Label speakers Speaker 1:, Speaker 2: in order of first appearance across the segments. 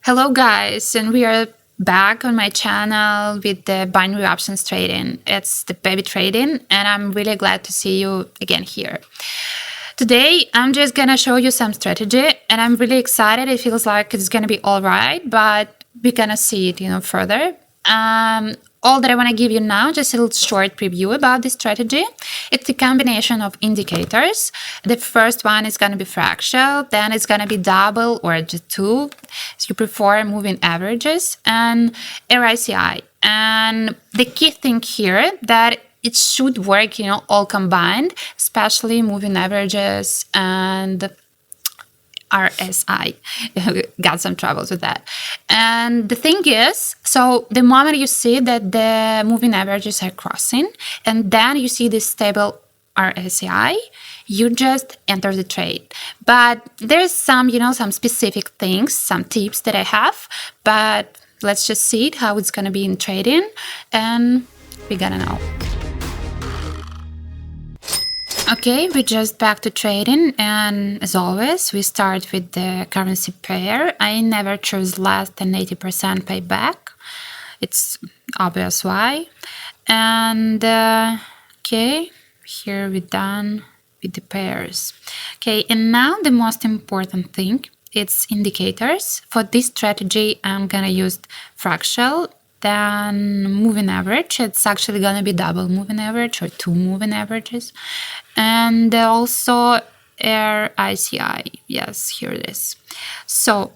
Speaker 1: Hello guys, and we are back on my channel with the binary options trading. It's the baby trading, and I'm really glad to see you again here. Today, I'm just gonna show you some strategy, and I'm really excited. It feels like it's gonna be all right, but we're gonna see it, further. All that I want to give you now, just a little short preview about this strategy. It's a combination of indicators. The first one is going to be fractal, then it's going to be double or just two, so you prefer moving averages, and RSI. And the key thing here that it should work, all combined, especially moving averages and RSI. Got some troubles with that. And the thing is, so the moment you see that the moving averages are crossing, and then you see this stable RSI, you just enter the trade. But there's some, some specific things, some tips that I have, but let's just see it, how it's going to be in trading, and we're gonna know. Okay, we're just back to trading, and as always, we start with the currency pair. I never choose less than 80% payback. It's obvious why. And okay, here we're done with the pairs. Okay, and now the most important thing, it's indicators. For this strategy, I'm gonna use fractal, then moving average. It's actually going to be double moving average or two moving averages. And also RSI. Yes, here it is. So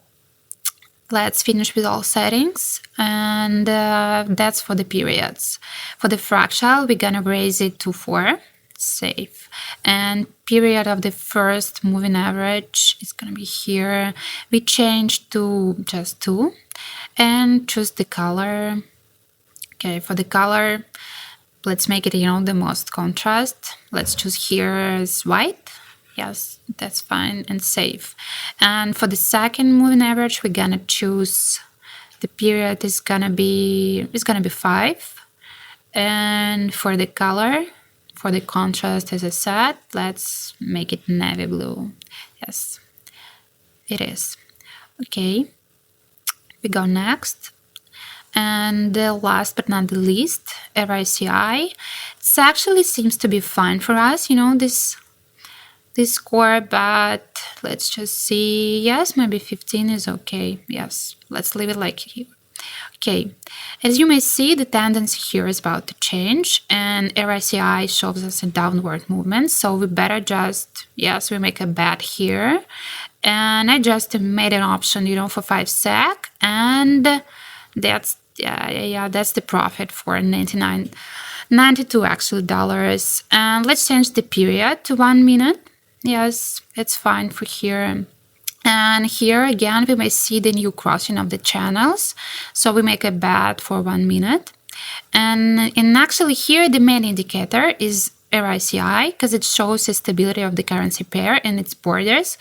Speaker 1: let's finish with all settings. And that's for the periods. For the fractal, we're going to raise it to 4. Safe. And period of the first moving average is going to be here. We change to just 2. And choose the color. Okay, for the color, let's make it, the most contrast. Let's choose here as white. Yes, that's fine, and save. And for the second moving average, we're gonna choose the period is gonna be 5. And for the color, for the contrast, as I said, let's make it navy blue. Yes, it is. Okay. We go next, and last but not the least, RSI. It actually seems to be fine for us, this score, but let's just see. Yes, maybe 15 is okay. Yes, let's leave it like here. Okay, as you may see, the tendency here is about to change, and RSI shows us a downward movement, so we better just, yes, we make a bet here. And I just made an option, for 5 sec, and that's that's the profit for 92 actually dollars. And let's change the period to 1 minute. Yes, it's fine for here. And here again, we may see the new crossing of the channels. So we make a bet for 1 minute. And actually here, the main indicator is RSI, because it shows the stability of the currency pair and its borders,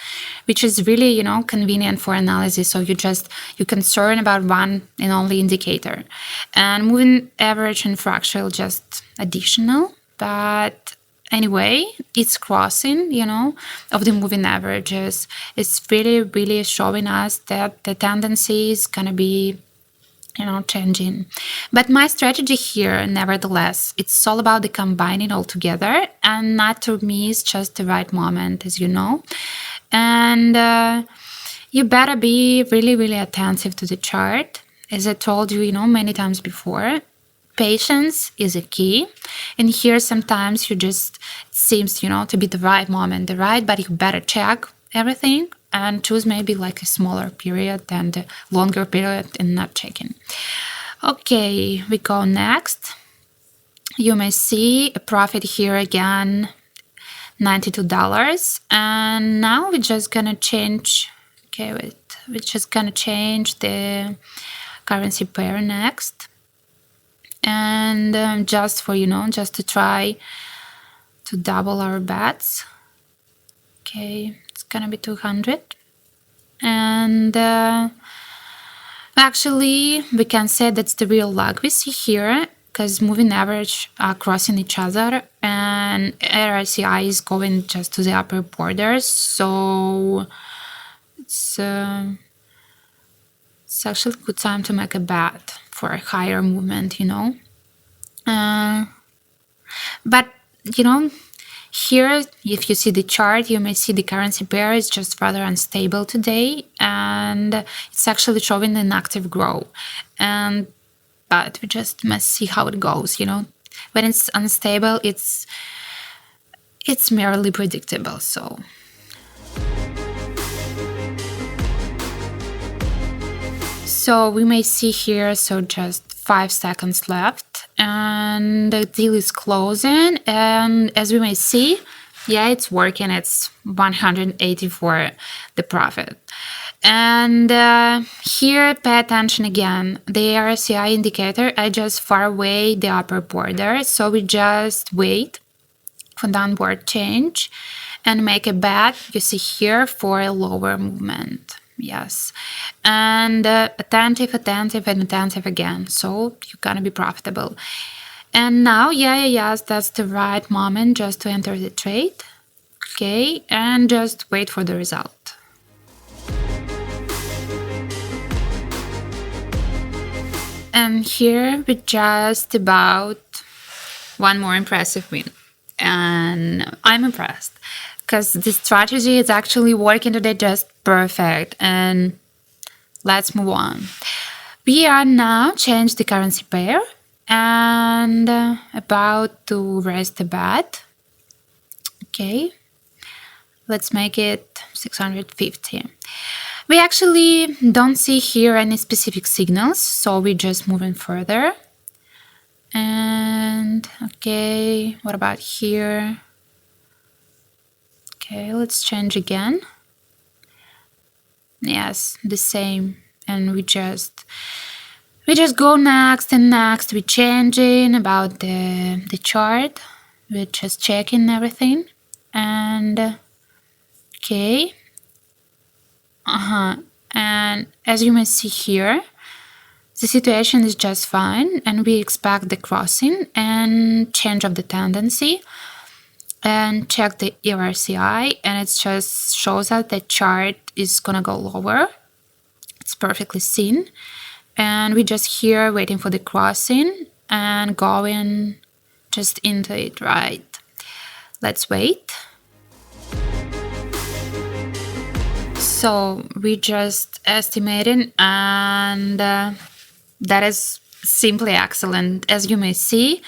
Speaker 1: which is really, convenient for analysis. So you're concerned about one and only indicator. And moving average and fractal just additional, but anyway, it's crossing, of the moving averages. It's really, really showing us that the tendency is gonna be changing. But my strategy here, nevertheless, it's all about the combining all together, and not to miss just the right moment, as you know. And you better be really, really attentive to the chart. As I told you, many times before, patience is a key. And here sometimes it seems, to be the right moment, but you better check everything and choose maybe like a smaller period than the longer period and not checking. Okay, we go next. You may see a profit here again, $92. And now we're just gonna change, we're just gonna change the currency pair next. And just for, just to try to double our bets. Okay, it's gonna be 200. And actually, we can say that's the real luck we see here, because moving average are crossing each other, and RSI is going just to the upper borders. So it's It's actually a good time to make a bet for a higher movement, you know. Uh, but, you know, here, if you see the chart, you may see the currency pair is just rather unstable today, and it's actually showing an active growth. But we just must see how it goes, you know. When it's unstable, it's merely predictable. So we may see here, so just 5 seconds left, and the deal is closing, and as we may see, yeah, it's working. It's 184 the profit. And here, pay attention again. The RSI indicator are just far away the upper border, so we just wait for downward change and make a bet, you see here, for a lower movement. Yes, and attentive again, so you're gonna be profitable. And now, yes, that's the right moment just to enter the trade. Okay, and just wait for the result. And here we just about one more impressive win, and I'm impressed because this strategy is actually working today just perfect. And let's move on. We are now changed the currency pair and about to raise the bet. Okay, let's make it 650. We actually don't see here any specific signals, so we're just moving further. And okay, what about here? Okay, let's change again. Yes, the same. And we just go next and next. We're changing about the chart. We're just checking everything. And okay. And as you may see here, the situation is just fine, and we expect the crossing and change of the tendency. And check the RSI, and it just shows that the chart is gonna go lower. It's perfectly seen, and we just here waiting for the crossing and going just into it, right? Let's wait. So we just estimating, and that is simply excellent. As you may see,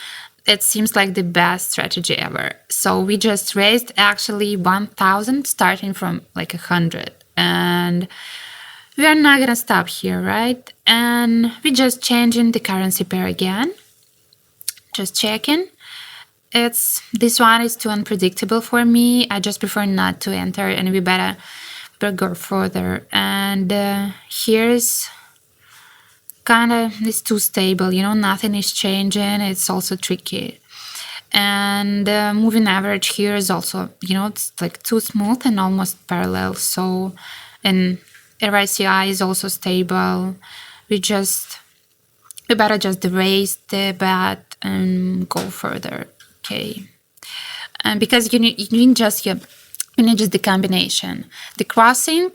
Speaker 1: it seems like the best strategy ever. So we just raised actually 1,000 starting from like 100, and we are not gonna stop here, right? And we just changing the currency pair again, just checking. This one is too unpredictable for me. I just prefer not to enter, and we better go further. And here's kind of, it's too stable, you know, nothing is changing. It's also tricky. And moving average here is also, you know, it's like too smooth and almost parallel. So, and RSI is also stable. We better just raise the bet and go further. Okay. And because you need just the combination, the crossing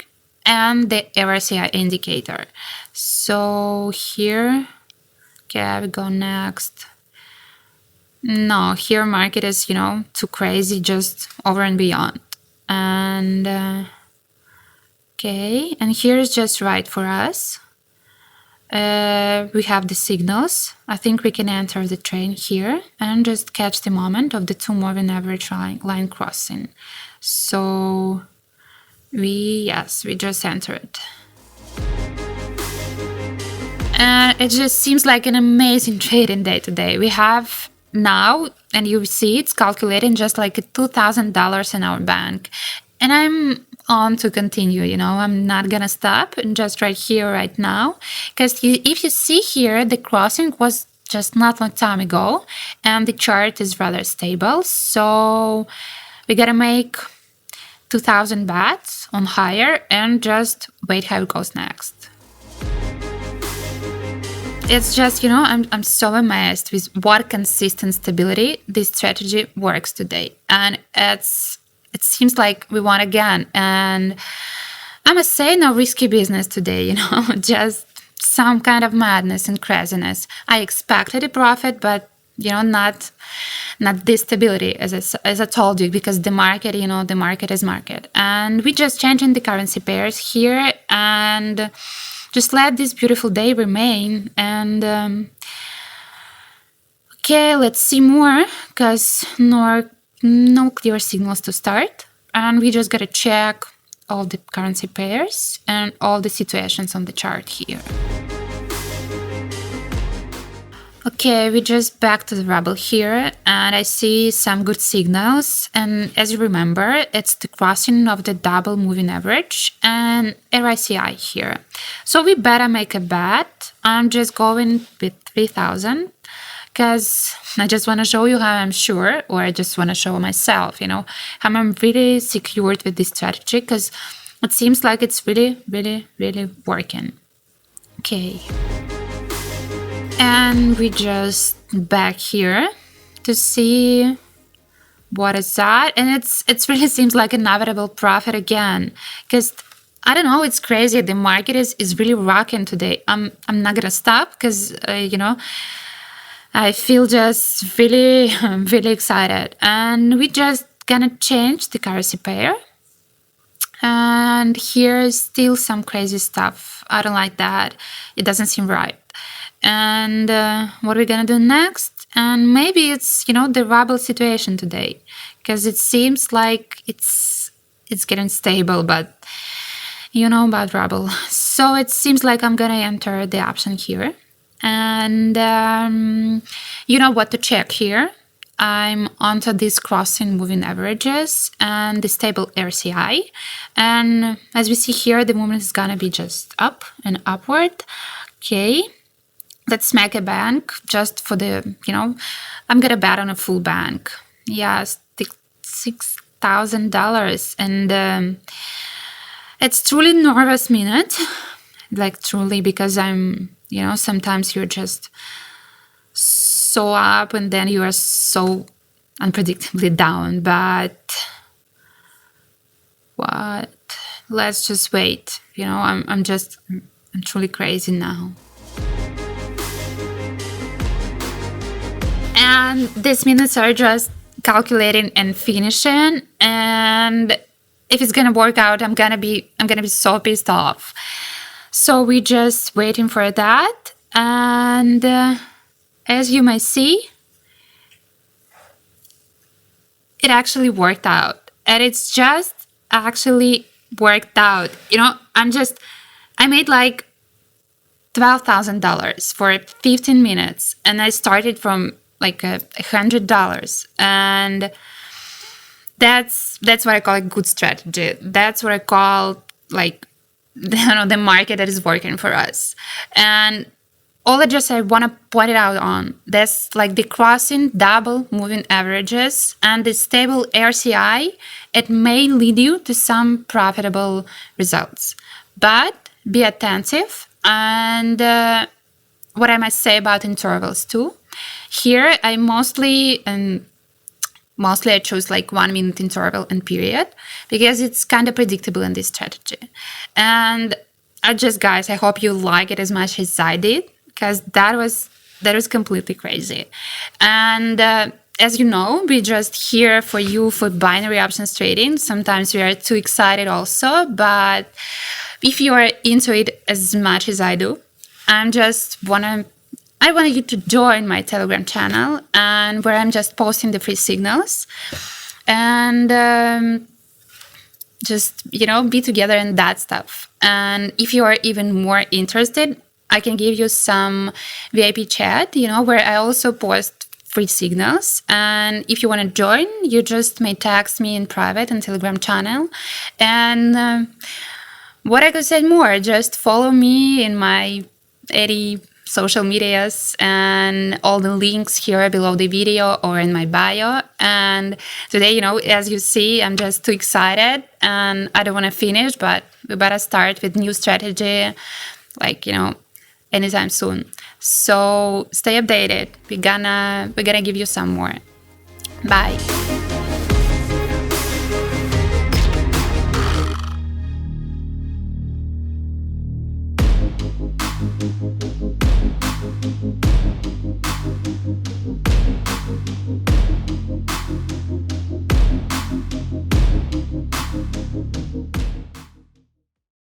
Speaker 1: and the RSI indicator. So here, okay, we go next. No, here market is, you know, too crazy, just over and beyond. And okay, and here is just right for us. We have the signals. I think we can enter the train here and just catch the moment of the 2 moving average line crossing. So we just entered. It just seems like an amazing trading day today. We have now, and you see it's calculating just like $2,000 in our bank. And I'm on to continue, you know, I'm not gonna stop, and just right here, right now. Because if you see here, the crossing was just not long time ago, and the chart is rather stable. So we gotta make 2,000 bets on higher and just wait how it goes next. It's just, you know, I'm so amazed with what consistent stability this strategy works today. And it seems like we won again. And I must say, no risky business today, you know, just some kind of madness and craziness. I expected a profit, but not this stability, as I told you, because the market, the market is market. And we just changing the currency pairs here and just let this beautiful day remain. And okay, let's see more, because no clear signals to start. And we just gotta check all the currency pairs and all the situations on the chart here. Okay, we just back to the Rebel here, and I see some good signals. And as you remember, it's the crossing of the double moving average and RSI here. So we better make a bet. I'm just going with 3,000 because I just want to show you how I'm sure, or I just want to show myself, how I'm really secured with this strategy, because it seems like it's really, really, really working. Okay. And we just back here to see what is that, and it really seems like inevitable profit again, because I don't know, it's crazy. The market is really rocking today. I'm not gonna stop because I feel just really really excited, and we just gonna change the currency pair. And here's still some crazy stuff. I don't like that. It doesn't seem right. And what are we gonna do next? And maybe it's the Rebel situation today, because it seems like it's getting stable, but about Rebel. So it seems like I'm gonna enter the option here, and what to check here. I'm onto these crossing moving averages and the stable RCI, and as we see here, the movement is gonna be just up and upward. Okay. Let's make a bank just for the, I'm gonna bet on a full bank. Yeah, $6,000. And it's truly nervous minute, like truly, because I'm, sometimes you're just so up and then you are so unpredictably down. But what? Let's just wait. I'm truly crazy now. And these minutes are just calculating and finishing. And if it's gonna work out, I'm gonna be so pissed off. So we're just waiting for that. And as you may see, it actually worked out. And it's just actually worked out. I made like $12,000 for 15 minutes, and I started from like $100, and that's what I call a good strategy. That's what I call like the market that is working for us. And all I want to point it out on that's like the crossing double moving averages and the stable RCI. It may lead you to some profitable results, but be attentive. And what I must say about intervals too. Here, I mostly I chose like 1 minute interval and period, because it's kind of predictable in this strategy. And guys, I hope you like it as much as I did, because that was completely crazy. And as you know, we just here for you for binary options trading. Sometimes we are too excited also, but if you are into it as much as I do, I wanted you to join my Telegram channel, and where I'm just posting the free signals, and just be together in that stuff. And if you are even more interested, I can give you some VIP chat, where I also post free signals. And if you want to join, you just may text me in private on Telegram channel. And what I could say more, just follow me in my 80 social medias, and all the links here below the video or in my bio. And today, as you see, I'm just too excited, and I don't want to finish, but we better start with new strategy, like, anytime soon. So stay updated. We're gonna give you some more. Bye.